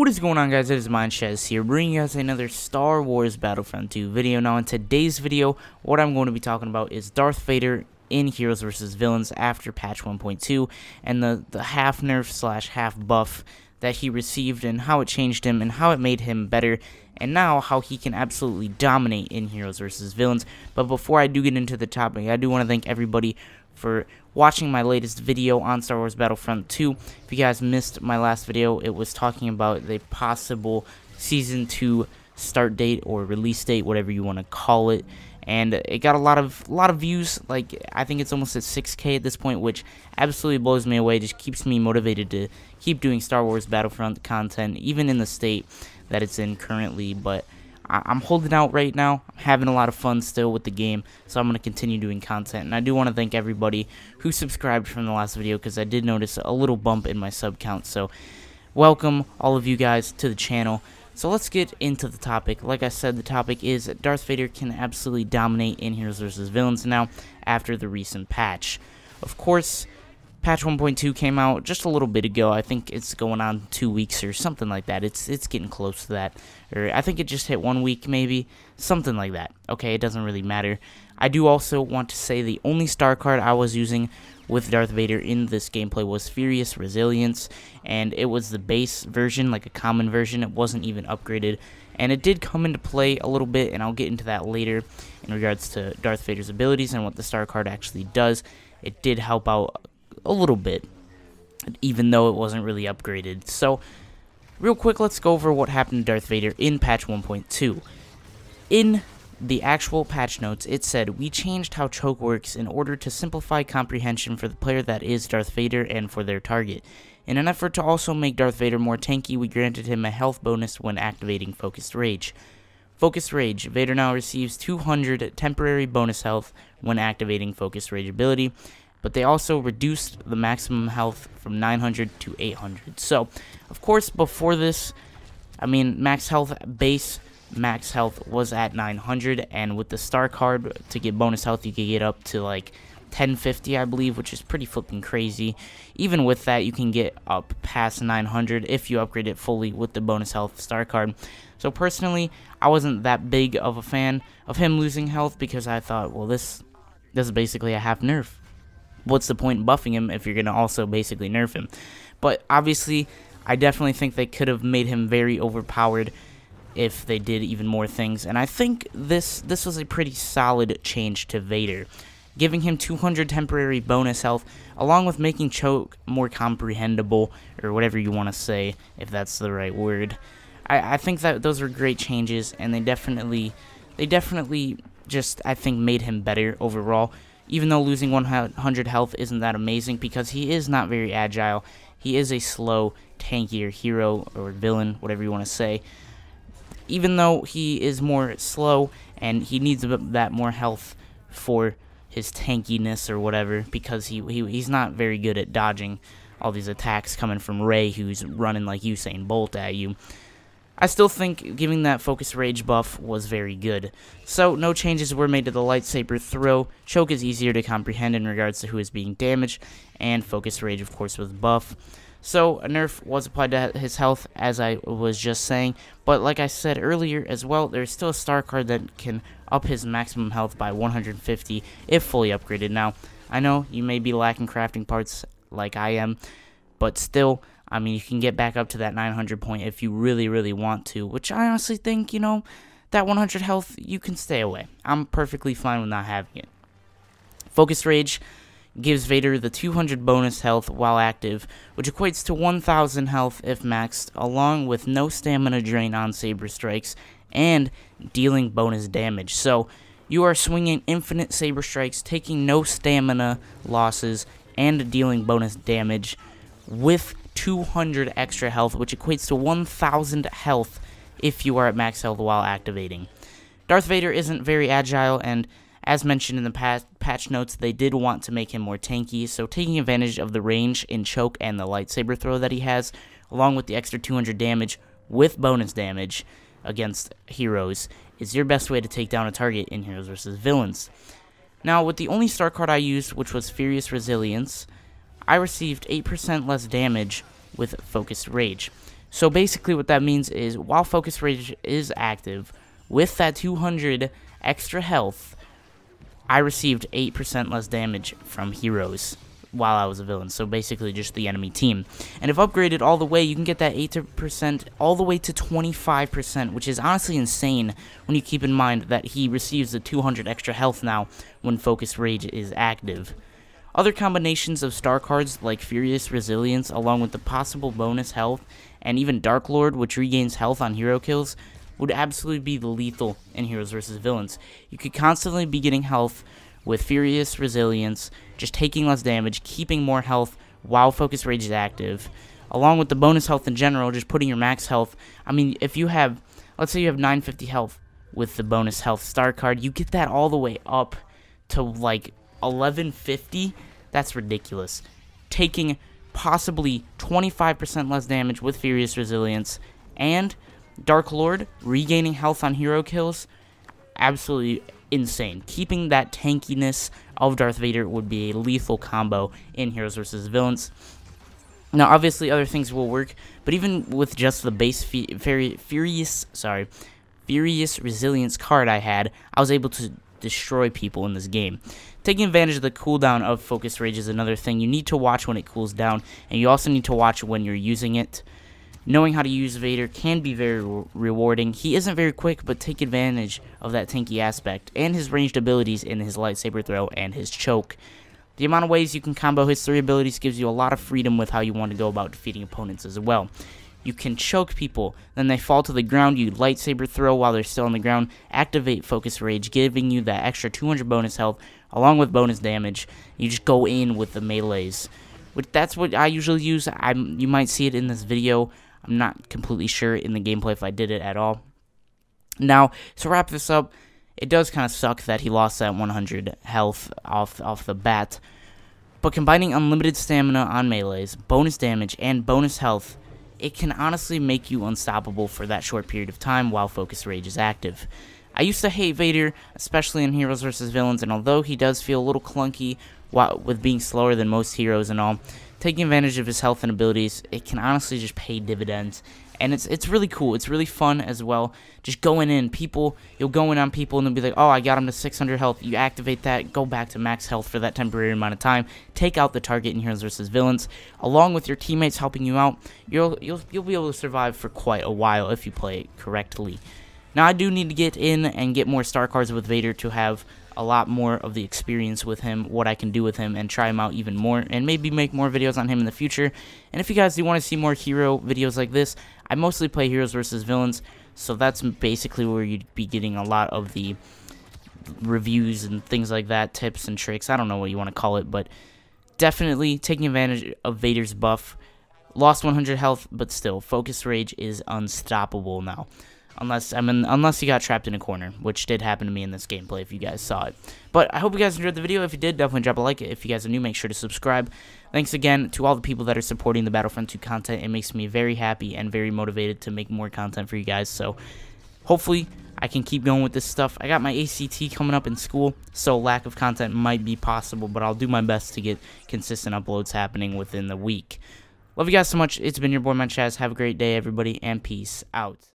What is going on, guys? It is MindShaz here, bringing you guys another Star Wars Battlefront 2 video. Now, in today's video, what I'm going to be talking about is Darth Vader in Heroes vs. Villains after patch 1.2, and the half nerf slash half buff that he received, and how it changed him, and how it made him better, and now how he can absolutely dominate in Heroes vs. Villains. But before I do get into the topic, I do want to thank everybody for watching my latest video on Star Wars Battlefront 2. If you guys missed my last video, it was talking about the possible Season 2 start date or release date, whatever you want to call it. And it got a lot of views. Like, I think it's almost at 6K at this point, which absolutely blows me away. Just keeps me motivated to keep doing Star Wars Battlefront content, even in the state that it's in currently. But I'm holding out right now. I'm having a lot of fun still with the game, so I'm going to continue doing content. And I do want to thank everybody who subscribed from the last video, because I did notice a little bump in my sub count. So welcome all of you guys to the channel. So let's get into the topic. Like I said, the topic is Darth Vader can absolutely dominate in Heroes vs. Villains now after the recent patch. Of course, patch 1.2 came out just a little bit ago. I think it's going on 2 weeks or something like that. It's getting close to that. Or I think it just hit 1 week maybe. Something like that. Okay, it doesn't really matter. I do also want to say the only star card I was using with Darth Vader in this gameplay was Furious Resilience, and it was the base version, like a common version. It wasn't even upgraded, and it did come into play a little bit, and I'll get into that later in regards to Darth Vader's abilities and what the star card actually does. It did help out a little bit, even though it wasn't really upgraded. So real quick, let's go over what happened to Darth Vader in patch 1.2. In the actual patch notes, it said, "We changed how choke works in order to simplify comprehension for the player that is Darth Vader and for their target. In an effort to also make Darth Vader more tanky, we granted him a health bonus when activating Focused Rage. Focused Rage, Vader now receives 200 temporary bonus health when activating Focused Rage ability, but they also reduced the maximum health from 900 to 800. So, of course, before this, I mean, base max health was at 900, and with the star card to get bonus health, you could get up to like 1050, I believe, which is pretty flipping crazy. Even with that, you can get up past 900 if you upgrade it fully with the bonus health star card. So personally, I wasn't that big of a fan of him losing health, because I thought, well, this is basically a half nerf. What's the point in buffing him if you're going to also basically nerf him? But obviously, I definitely think they could have made him very overpowered if they did even more things. And I think this was a pretty solid change to Vader, giving him 200 temporary bonus health, along with making choke more comprehensible, or whatever you want to say, if that's the right word. I think that those are great changes, and they definitely just, I think, made him better overall. Even though losing 100 health isn't that amazing, because he is not very agile. He is a slow, tankier hero, or villain, whatever you want to say. Even though he is more slow, and he needs that more health for his tankiness or whatever, because he's not very good at dodging all these attacks coming from Rey, who's running like Usain Bolt at you. I still think giving that Focus Rage buff was very good. So no changes were made to the lightsaber throw. Choke is easier to comprehend in regards to who is being damaged, and Focus Rage, of course, was buff. So a nerf was applied to his health, as I was just saying, but like I said earlier as well, there's still a star card that can up his maximum health by 150 if fully upgraded. Now, I know you may be lacking crafting parts like I am, but still, I mean, you can get back up to that 900 point if you really, really want to, which I honestly think, you know, that 100 health, you can stay away. I'm perfectly fine with not having it. Focus Rage gives Vader the 200 bonus health while active, which equates to 1000 health if maxed, along with no stamina drain on saber strikes and dealing bonus damage. So you are swinging infinite saber strikes, taking no stamina losses, and dealing bonus damage with 200 extra health, which equates to 1000 health if you are at max health while activating. Darth Vader isn't very agile, and as mentioned in the patch notes, they did want to make him more tanky, so taking advantage of the range in choke and the lightsaber throw that he has, along with the extra 200 damage with bonus damage against heroes, is your best way to take down a target in Heroes vs. Villains. Now, with the only star card I used, which was Furious Resilience, I received 8% less damage with Focused Rage. So basically what that means is while Focus Rage is active, with that 200 extra health, I received 8% less damage from heroes while I was a villain, so basically just the enemy team. And if upgraded all the way, you can get that 8% all the way to 25%, which is honestly insane when you keep in mind that he receives the 200 extra health now when Focus Rage is active. Other combinations of star cards like Furious Resilience, along with the possible bonus health, and even Dark Lord, which regains health on hero kills, would absolutely be lethal in Heroes vs. Villains. You could constantly be getting health with Furious Resilience, just taking less damage, keeping more health while Focus Rage is active, along with the bonus health in general, just putting your max health. I mean, if you have, let's say you have 950 health with the bonus health star card, you get that all the way up to like 1150. That's ridiculous. Taking possibly 25% less damage with Furious Resilience, and Dark Lord regaining health on hero kills, absolutely insane. Keeping that tankiness of Darth Vader would be a lethal combo in Heroes vs. Villains. Now, obviously, other things will work, but even with just the base Furious Resilience card I had, I was able to destroy people in this game. Taking advantage of the cooldown of Focus Rage is another thing. You need to watch when it cools down, and you also need to watch when you're using it. Knowing how to use Vader can be very rewarding. He isn't very quick, but take advantage of that tanky aspect and his ranged abilities in his lightsaber throw and his choke. The amount of ways you can combo his 3 abilities gives you a lot of freedom with how you want to go about defeating opponents as well. You can choke people, then they fall to the ground, you lightsaber throw while they're still on the ground, activate Focus Rage, giving you that extra 200 bonus health along with bonus damage. You just go in with the melees. That's what I usually use. You might see it in this video. I'm not completely sure in the gameplay if I did it at all. Now, to wrap this up, it does kind of suck that he lost that 100 health off the bat. But combining unlimited stamina on melees, bonus damage, and bonus health, it can honestly make you unstoppable for that short period of time while Focus Rage is active. I used to hate Vader, especially in Heroes vs. Villains, and although he does feel a little clunky with being slower than most heroes and all, taking advantage of his health and abilities, it can honestly just pay dividends. And it's really cool. It's really fun as well. Just going in, you'll go in on people and they'll be like, oh, I got him to 600 health. You activate that, go back to max health for that temporary amount of time. Take out the target in Heroes vs. Villains. Along with your teammates helping you out, you'll be able to survive for quite a while if you play it correctly. Now, I do need to get in and get more star cards with Vader to have a lot more of the experience with him, what I can do with him, and try him out even more, and maybe make more videos on him in the future. And if you guys do want to see more hero videos like this, I mostly play Heroes vs. Villains, so that's basically where you'd be getting a lot of the reviews and things like that, tips and tricks, I don't know what you want to call it, but definitely taking advantage of Vader's buff. Lost 100 health, but still, Focus Rage is unstoppable now. Unless you got trapped in a corner, which did happen to me in this gameplay if you guys saw it. But I hope you guys enjoyed the video. If you did, definitely drop a like. If you guys are new, make sure to subscribe. Thanks again to all the people that are supporting the Battlefront 2 content. It makes me very happy and very motivated to make more content for you guys. So hopefully I can keep going with this stuff. I got my ACT coming up in school, so lack of content might be possible, but I'll do my best to get consistent uploads happening within the week. Love you guys so much. It's been your boy MindShaz. Have a great day, everybody, and peace out.